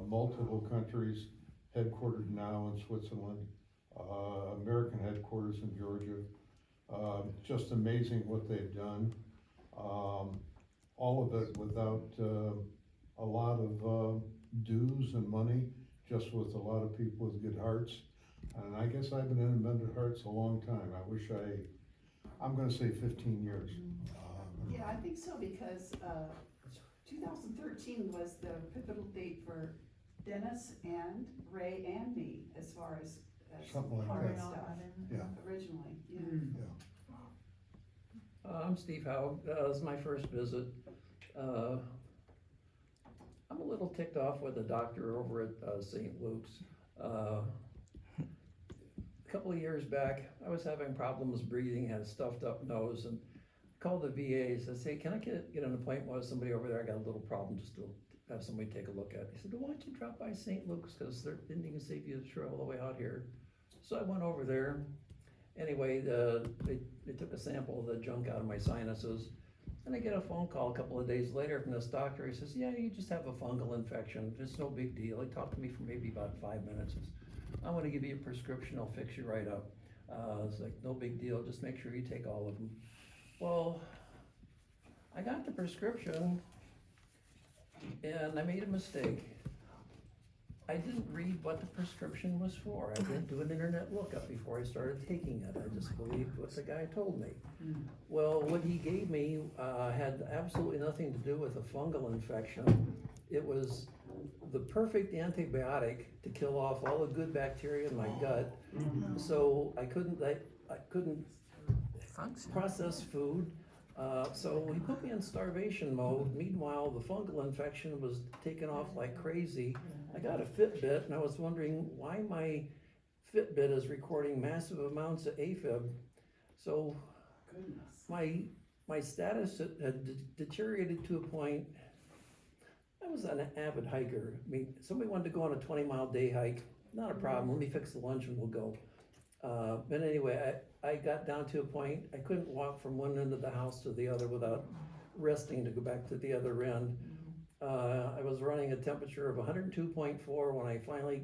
multiple countries, headquartered now in Switzerland, American headquarters in Georgia. Just amazing what they've done. All of it without a lot of dues and money, just with a lot of people with good hearts. And I guess I've been in Mended Hearts a long time. I'm gonna say 15 years. Yeah, I think so, because 2013 was the pivotal date for Dennis and Ray and me, as far as Something like hard that. stuff, Yeah. originally, yeah. I'm Steve Howe. This is my first visit. I'm a little ticked off with the doctor over at St. Luke's. A couple of years back, I was having problems breathing, had a stuffed up nose, and called the VA. Said, "Hey, can I get an appointment with somebody over there? I got a little problem, just to have somebody take a look at it." He said, "Well, why don't you drop by St. Luke's, because they're didn't even save you the trip all the way out here." So I went over there. Anyway, they took a sample of the junk out of my sinuses, and I get a phone call a couple of days later from this doctor. He says, "Yeah, you just have a fungal infection. It's no big deal." He talked to me for maybe about 5 minutes. He says, "I want to give you a prescription. I'll fix you right up." It's like, no big deal. Just make sure you take all of them. Well, I got the prescription, and I made a mistake. I didn't read what the prescription was for. I didn't do an internet lookup before I started taking it. I just believed what the guy told me. Well, what he gave me had absolutely nothing to do with a fungal infection. It was the perfect antibiotic to kill off all the good bacteria in my gut. So I couldn't process food. So he put me in starvation mode. Meanwhile, the fungal infection was taking off like crazy. I got a Fitbit, and I was wondering why my Fitbit is recording massive amounts of AFib. So my status had deteriorated to a point. I was an avid hiker. I mean, somebody wanted to go on a 20-mile day hike. Not a problem. Let me fix the lunch and we'll go. But anyway, I got down to a point, I couldn't walk from one end of the house to the other without resting to go back to the other end. I was running a temperature of 102.4 when I finally,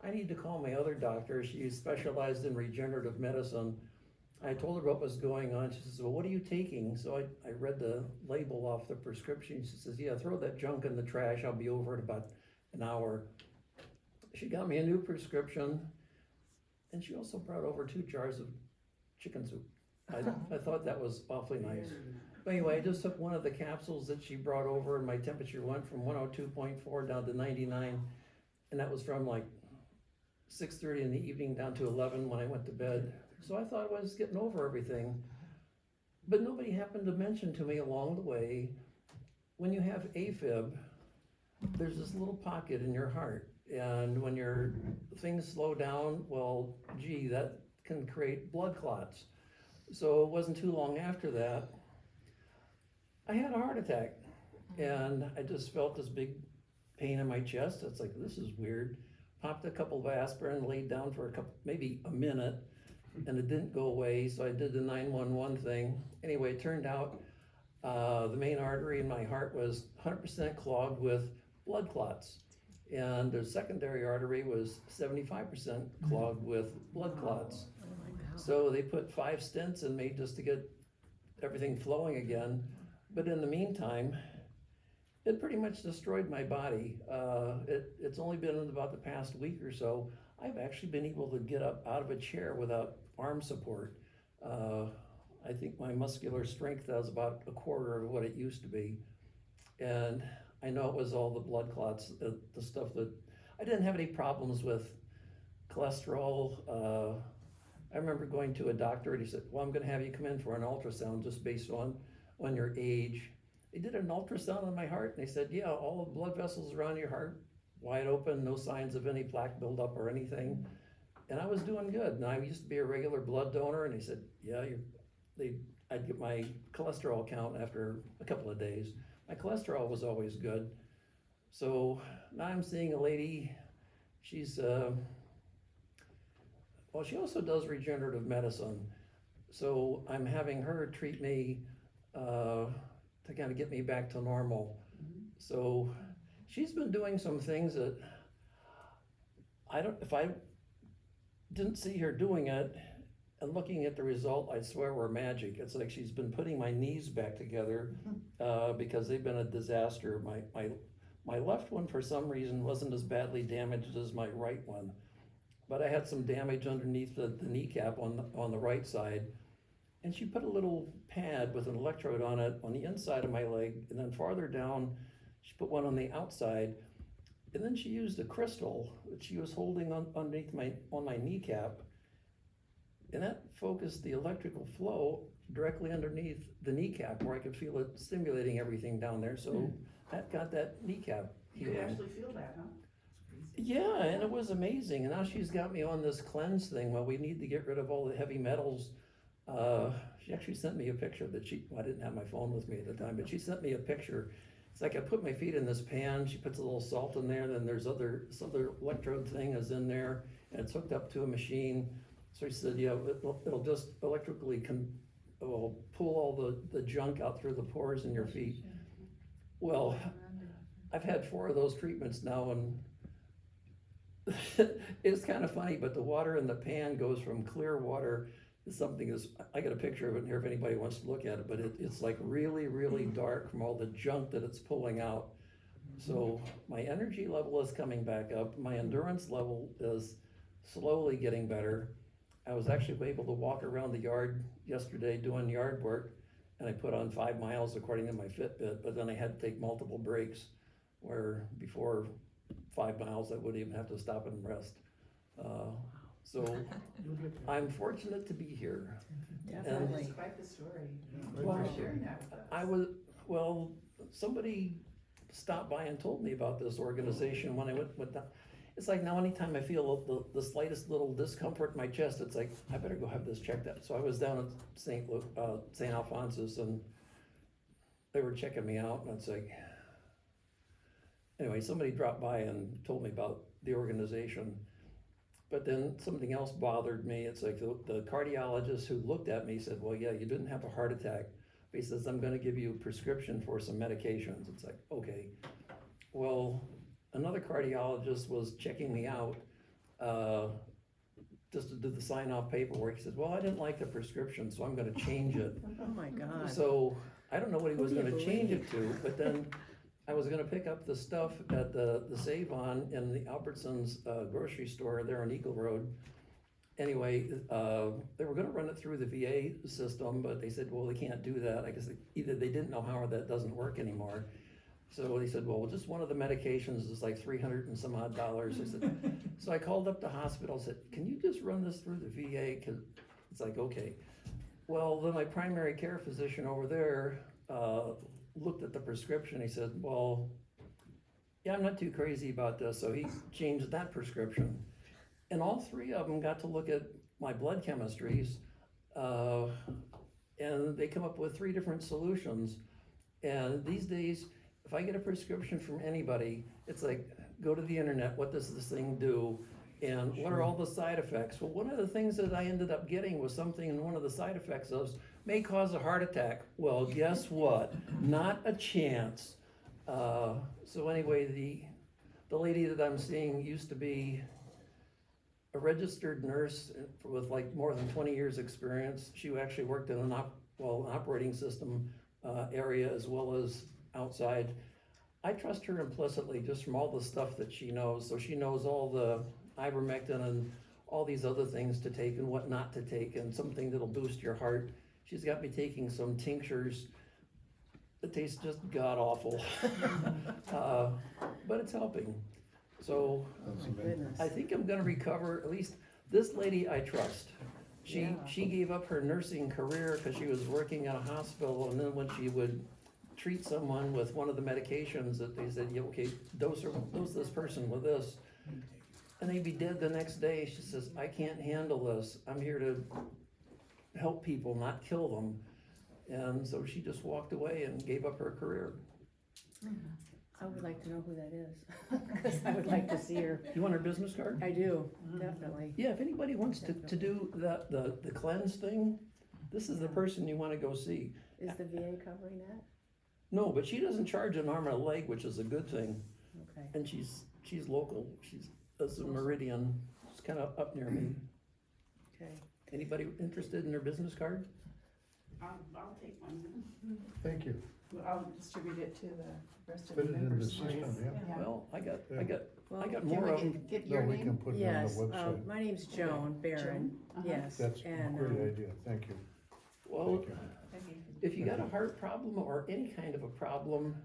I need to call my other doctor. She specialized in regenerative medicine. I told her what was going on. She says, "Well, what are you taking?" So I read the label off the prescription. She says, "Yeah, throw that junk in the trash. I'll be over in about an hour." She got me a new prescription, and she also brought over 2 jars of chicken soup. I thought that was awfully nice. But anyway, I just took one of the capsules that she brought over, and my temperature went from 102.4 down to 99, and that was from like 6:30 in the evening down to 11 when I went to bed. So I thought I was getting over everything. But nobody happened to mention to me along the way, when you have AFib, there's this little pocket in your heart. And when your things slow down, well, gee, that can create blood clots. So it wasn't too long after that, I had a heart attack. And I just felt this big pain in my chest. It's like, this is weird. Popped a couple of aspirin, laid down for maybe a minute, and it didn't go away. So I did the 911 thing. Anyway, it turned out the main artery in my heart was 100% clogged with blood clots. And the secondary artery was 75% clogged with blood clots. So they put 5 stents in me just to get everything flowing again. But in the meantime, it pretty much destroyed my body. It's only been in about the past week or so, I've actually been able to get up out of a chair without arm support. I think my muscular strength is about a quarter of what it used to be. And I know it was all the blood clots, the stuff that, I didn't have any problems with cholesterol. I remember going to a doctor and he said, "Well, I'm gonna have you come in for an ultrasound just based on your age." They did an ultrasound on my heart and they said, "Yeah, all the blood vessels around your heart wide open, no signs of any plaque buildup or anything." And I was doing good. And I used to be a regular blood donor, and they said, "Yeah, I'd get my cholesterol count after a couple of days." My cholesterol was always good. So now I'm seeing a lady, she's, well, she also does regenerative medicine. So I'm having her treat me to kind of get me back to normal. So she's been doing some things that if I didn't see her doing it and looking at the result, I swear were magic. It's like she's been putting my knees back together, because they've been a disaster. My left one, for some reason, wasn't as badly damaged as my right one, but I had some damage underneath the kneecap on the right side. And she put a little pad with an electrode on it on the inside of my leg, and then farther down, she put one on the outside. And then she used a crystal that she was holding underneath on my kneecap, and that focused the electrical flow directly underneath the kneecap where I could feel it stimulating everything down there. So that got that kneecap You healed. could actually feel that, huh? Yeah, and it was amazing. And now she's got me on this cleanse thing. Well, we need to get rid of all the heavy metals. She actually sent me a picture that I didn't have my phone with me at the time, but she sent me a picture. It's like I put my feet in this pan, she puts a little salt in there, then there's this other electrode thing is in there, and it's hooked up to a machine. So she said, yeah, it'll just electrically pull all the junk out through the pores in your feet. Well, I've had 4 of those treatments now, and it's kind of funny, but the water in the pan goes from clear water to something I got a picture of it here if anybody wants to look at it, but it's like really, really dark from all the junk that it's pulling out. So my energy level is coming back up. My endurance level is slowly getting better. I was actually able to walk around the yard yesterday doing yard work, and I put on 5 miles according to my Fitbit, but then I had to take multiple breaks, where before 5 miles I wouldn't even have to stop and rest. So I'm fortunate to be here. Definitely. It's quite the story. Wow. Thanks for sharing that with us. Somebody stopped by and told me about this organization when I went with them. It's like now anytime I feel the slightest little discomfort in my chest, it's like, I better go have this checked out. So I was down at St. Alphonsus, and they were checking me out, and it's like, anyway, somebody dropped by and told me about the organization. But then something else bothered me. It's like the cardiologist who looked at me said, well, yeah, you didn't have a heart attack. But he says, I'm gonna give you a prescription for some medications. It's like, okay. Well, another cardiologist was checking me out, just to do the sign-off paperwork. He said, well, I didn't like the prescription, so I'm gonna change it. Oh my God. So I don't know what he was Who do you gonna change it believe? to, but then I was gonna pick up the stuff at the Save-On in the Albertsons grocery store there on Eagle Road. Anyway, they were gonna run it through the VA system, but they said, well, they can't do that. I guess either they didn't know how or that doesn't work anymore. So they said, well, just one of the medications is like $300 and some odd. I said, so I called up the hospital, said, can you just run this through the VA? 'Cause it's like, okay. Well, then my primary care physician over there looked at the prescription. He said, well, yeah, I'm not too crazy about this. So he changed that prescription. And all 3 of them got to look at my blood chemistries, and they come up with 3 different solutions. And these days, if I get a prescription from anybody, it's like, go to the internet, what does this thing do? And what are all the side effects? Well, one of the things that I ended up getting was something, and one of the side effects of may cause a heart attack. Well, guess what? Not a chance. So anyway, the lady that I'm seeing used to be a registered nurse with like more than 20 years experience. She actually worked in an operating system area as well as outside. I trust her implicitly just from all the stuff that she knows. So she knows all the ivermectin and all these other things to take and what not to take, and something that'll boost your heart. She's got me taking some tinctures that taste just god awful. But it's helping. So That's My amazing. goodness. I think I'm gonna recover, at least this lady I trust. Yeah. She gave up her nursing career because she was working at a hospital, and then when she would treat someone with one of the medications that they said, yeah, okay, dose this person with this, and they'd be dead the next day. She says, I can't handle this. I'm here to help people, not kill them. And so she just walked away and gave up her career. I would like to know who that is, because I would like to see her. You want her business card? I do, definitely. Yeah, if anybody wants to do the cleanse thing, this is the person you wanna go see. Is the VA covering that? No, but she doesn't charge an arm and a leg, which is a good thing. Okay, and she's local, she's in Meridian, she's kinda up near me. okay. Anybody interested in her business card? I'll take one. Thank you. Well, I'll distribute it to the rest of Put the it in the members. system, yeah. Yeah. Well, I got Well, more of them. Get No, your we can name? put it on the yes, website. my name's Joan Barron, Joan? Uh-huh. yes. That's a and, great idea, thank you. Well, Thank you. Peggy. if you got a heart problem or any kind of a problem,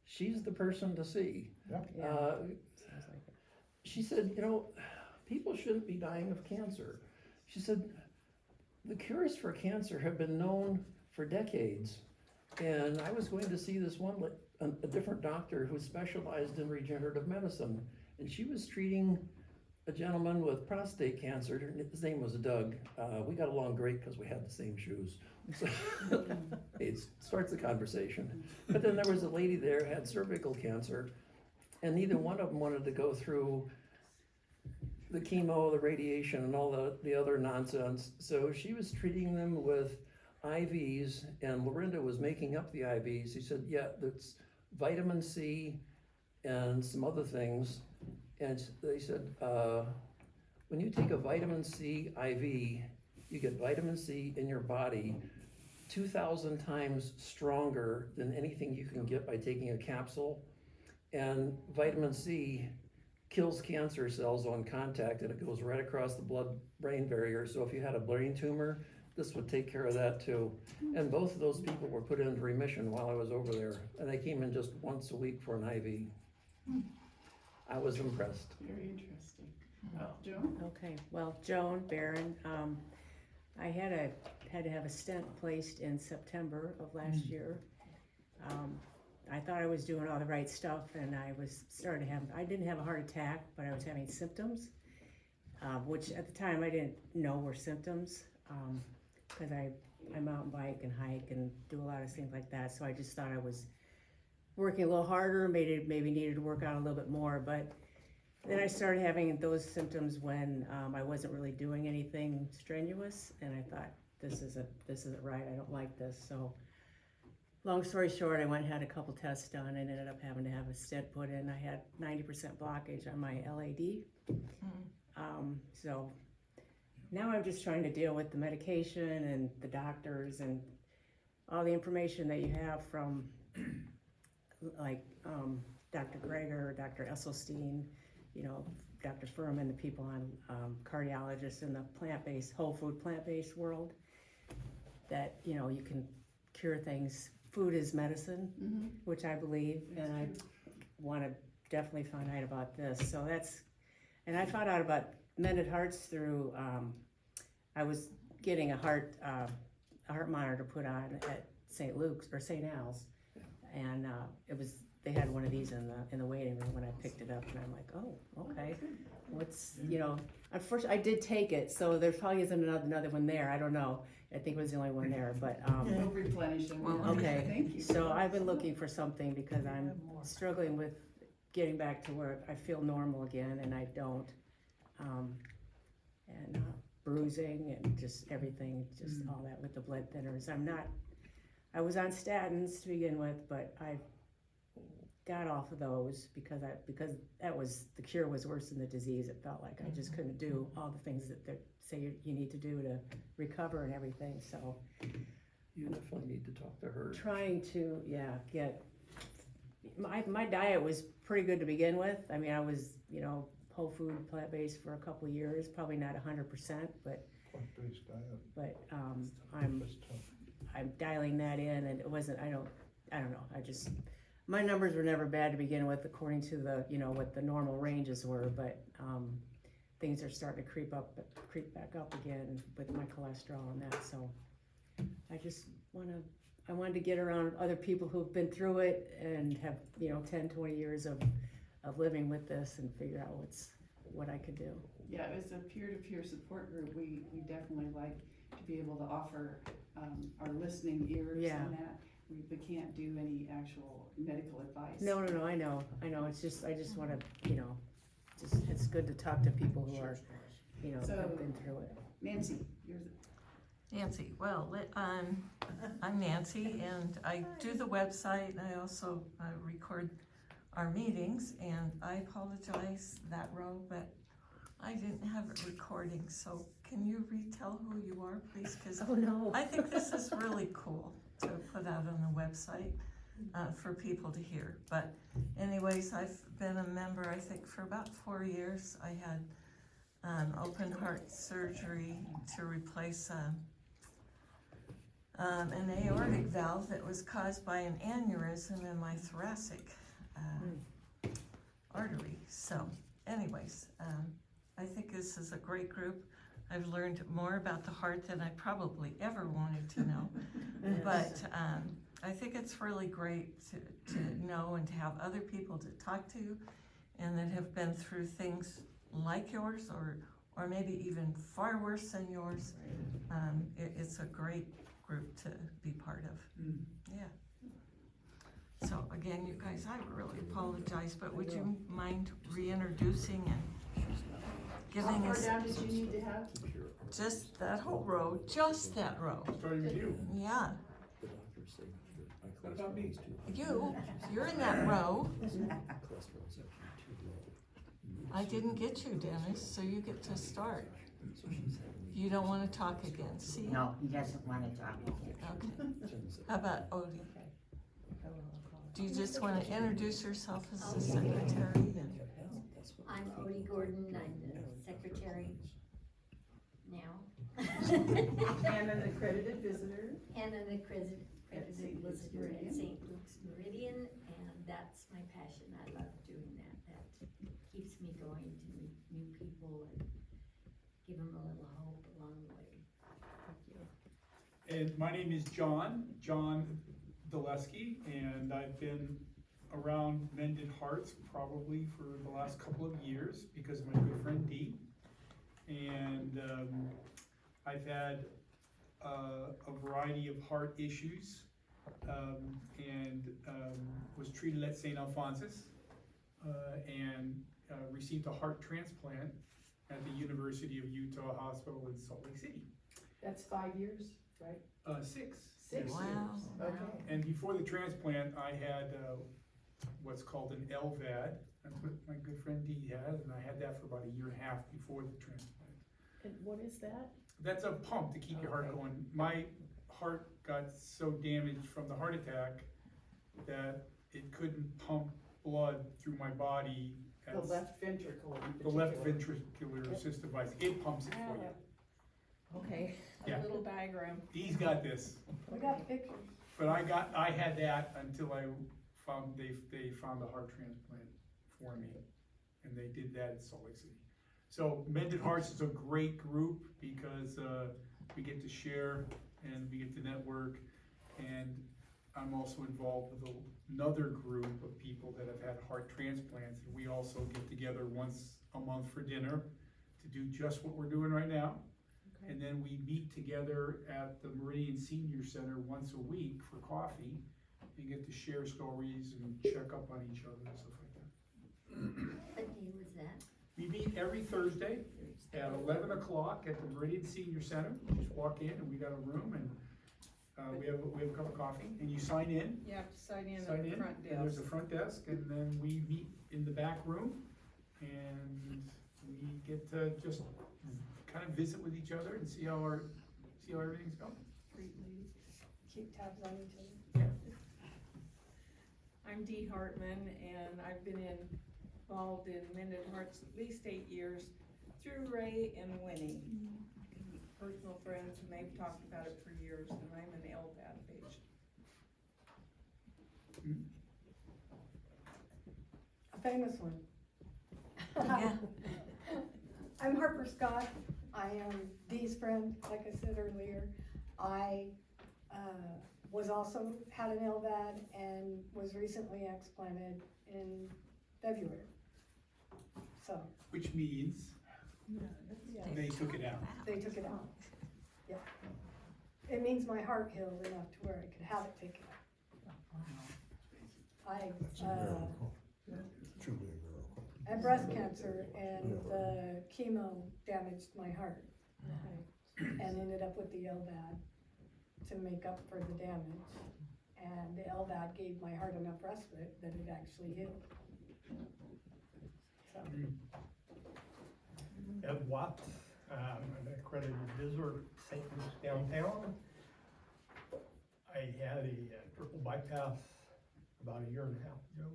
she's the person to see. Yeah, Uh, sounds like it. she said, you know, people shouldn't be dying of cancer. She said, the cures for cancer have been known for decades. And I was going to see this one, a different doctor who specialized in regenerative medicine. And she was treating a gentleman with prostate cancer. His name was Doug. We got along great because we had the same shoes. So it starts the conversation. But then there was a lady there who had cervical cancer, and neither one of them wanted to go through the chemo, the radiation, and all the other nonsense. So she was treating them with IVs, and Lorinda was making up the IVs. He said, yeah, that's vitamin C and some other things. And they said, when you take a vitamin C IV, you get vitamin C in your body 2,000 times stronger than anything you can get by taking a capsule. And vitamin C kills cancer cells on contact, and it goes right across the blood-brain barrier. So if you had a brain tumor, this would take care of that too. And both of those people were put into remission while I was over there, and they came in just once a week for an IV. I was impressed. Very interesting. Joan? Okay, well, Joan Barron, I had to have a stent placed in September of last year. I thought I was doing all the right stuff, and I didn't have a heart attack, but I was having symptoms, which at the time I didn't know were symptoms, because I mountain bike and hike and do a lot of things like that, so I just thought I was working a little harder, maybe needed to work out a little bit more, but then I started having those symptoms when I wasn't really doing anything strenuous, and I thought, this isn't right, I don't like this, so long story short, I went and had a couple tests done and ended up having to have a stent put in. I had 90% blockage on my LAD. So now I'm just trying to deal with the medication and the doctors and all the information that you have from like Dr. Greger, Dr. Esselstyn, Dr. Furman, the people on cardiologists in the whole food plant-based world, that, you can cure things. Food is medicine, which I believe, and I want to definitely find out about this. So and I found out about Mended Hearts through, I was getting a heart monitor put on at St. Luke's or St. Al's, and they had one of these in the waiting room when I picked it up, and I'm like, oh, okay, unfortunately, I did take it, so there probably isn't another one there, I don't know. I think it was the only one there, but, We'll replenish them. okay. Thank you. So I've been looking for something because I'm struggling with getting back to where I feel normal again, and I don't. And bruising and just everything, just all that with the blood thinners. I was on statins to begin with, but I got off of those because the cure was worse than the disease. It felt like I just couldn't do all the things that they say you need to do to recover and everything, so. You definitely need to talk to her. Trying to, get, my diet was pretty good to begin with. I mean, I was, whole food, plant-based for a couple of years, probably not 100%, but, Plant-based diet, I'm that's tough. I'm dialing that in, and it wasn't, I don't know, my numbers were never bad to begin with, according to the, what the normal ranges were, but, things are starting to creep back up again with my cholesterol and that, so I wanted to get around other people who've been through it and have, 10, 20 years of living with this and figure out what I could do. Yeah, it was a peer-to-peer support group. We definitely like to be able to offer our listening ears and that. We can't do any actual medical advice. No, I know, it's just, I just wanna, it's good to talk to people who are, have been through it. Nancy, you're Nancy, well, I'm Nancy, and I do the website, and I also record our meetings, and I apologize that row, but I didn't have it recording, so can you retell who you are, please? Cause Oh, no. I think this is really cool to put out on the website, for people to hear. But anyways, I've been a member, I think, for about 4 years. I had open heart surgery to replace an aortic valve that was caused by an aneurysm in my thoracic artery. So anyways, I think this is a great group. I've learned more about the heart than I probably ever wanted to know. But I think it's really great to know and to have other people to talk to and that have been through things like yours or maybe even far worse than yours. It's a great group to be part of. Yeah. So again, you guys, I really apologize, but would you mind reintroducing and giving How us far down did you need to have? just that whole row, just that row? Starting with you. Yeah, What about me? you're in that row. I didn't get you, Dennis, so you get to start. You don't wanna talk again, see? No, he doesn't wanna talk again. Okay. How about Odie? Do you just wanna introduce yourself as the secretary and? I'm Odie Gordon, I'm the secretary now. And an accredited visitor. And an accredited At St. Luke's visitor at Meridian. St. Luke's Meridian, and that's my passion, I love doing that. That keeps me going to meet new people and give them a little hope along the way. Thank you. And my name is John Daleski, and I've been around Mended Hearts probably for the last couple of years because of my good friend Dee. And I've had a variety of heart issues and was treated at St. Alphonsus and received a heart transplant at the University of Utah Hospital in Salt Lake City. That's 5 years, right? 6. 6 Wow. years, okay. And before the transplant, I had what's called an LVAD. That's what my good friend Dee had, and I had that for about 1.5 years before the transplant. And what is that? That's a pump to keep your heart Okay. going. My heart got so damaged from the heart attack that it couldn't pump blood through my body. The left ventricle in The left particular. ventricular assist device, it pumps it for you. Okay. Yeah. A little diagram. Dee's got this. We got pictures. But I had that until they found a heart transplant for me, and they did that in Salt Lake City. So Mended Hearts is a great group because we get to share and we get to network, and I'm also involved with another group of people that have had heart transplants, and we also get together once a month for dinner to do just what we're doing right now. And then we meet together at the Meridian Senior Center once a week for coffee and get to share stories and check up on each other and stuff like that. What day was that? We meet every Thursday at 11 o'clock at the Meridian Senior Center. You just walk in and we got a room and we have a cup of coffee and you sign in. You have to sign in Sign at the in, front and there's a desk. front desk, and then we meet in the back room and we get to just kind of visit with each other and see how everything's going. Great lady. Keep tabs on each other. Yeah. I'm Dee Hartman, and I've been involved in Mended Hearts at least 8 years through Ray and Winnie. Personal friends, and they've talked about it for years, and I'm an LVAD patient. A famous one. Yeah. I'm Harper Scott. I am Dee's friend, like I said earlier. I was also had an LVAD and was recently explanted in February. So Which means yeah, they took it out. they took it out. Yeah. It means my heart healed enough to where I could have it taken out. It's a miracle. Truly a miracle. I had breast cancer and the chemo damaged my heart. And ended up with the LVAD to make up for the damage. And the LVAD gave my heart enough respite that it actually healed. Ed Watt, I'm an accredited visitor, St. Louis downtown. I had a triple bypass about a year and a half ago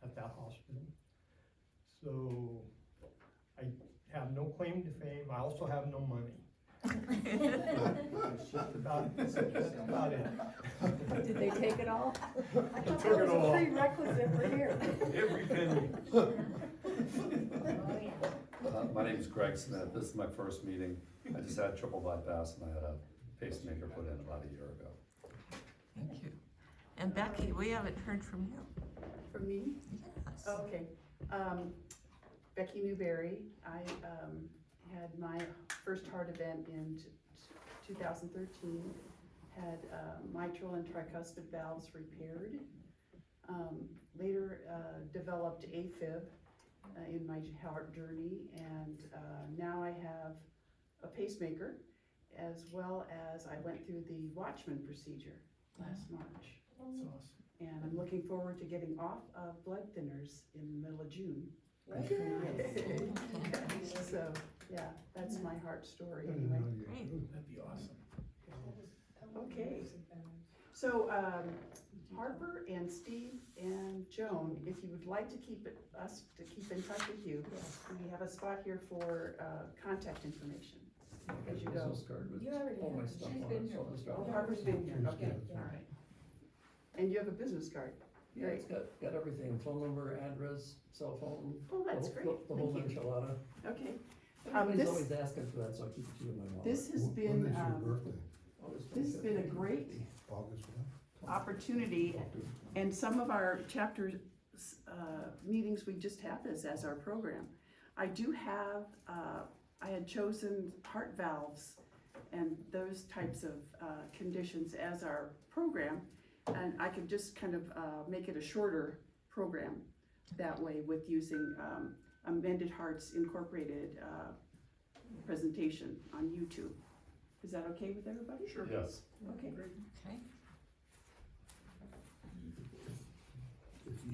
at that hospital. So I have no claim to fame, I also have no money. That's just about it. Did they take it all? I thought Took that it was a all. prerequisite for here. Every penny. Oh, yeah. My name is Greg Smith. This is my first meeting. I just had triple bypass and I had a pacemaker put in about a year ago. Thank you. And Becky, we haven't heard from you. For me? Yes. Okay, Becky Newberry, I, had my first heart event in 2013, had, mitral and tricuspid valves repaired. Later, developed AFib, in my heart journey, and, now I have a pacemaker, as well as I went through the Watchman procedure last March. That's awesome. And I'm looking forward to getting off of blood thinners in the middle of June. So, yeah, that's my heart story I didn't anyway. know you Great. could. That'd be awesome. Okay. So, Harper and Steve and Joan, if you would like to keep in touch with you, we have a spot here for, contact information. As you go. Business card with You already all my have. stuff She's on been it, here so I'll just drop Oh, it. Harper's been here, okay, Yeah. all right. And you have a business card? Yeah, it's got everything, phone number, address, cell phone. Oh, that's the- great. The whole Thank you. enchilada. Okay. Everybody's this- always asking for that, so I keep it to in my wallet. This has When been, is your birthday? August this has been a 25th, great August what? opportunity, and some of our chapter, meetings, we just have this as our program. I do have, I had chosen heart valves and those types of, conditions as our program, and I could just kind of, make it a shorter program that way with using, a Mended Hearts Incorporated, presentation on YouTube. Is that okay with everybody? Sure. Yes. Okay. Okay.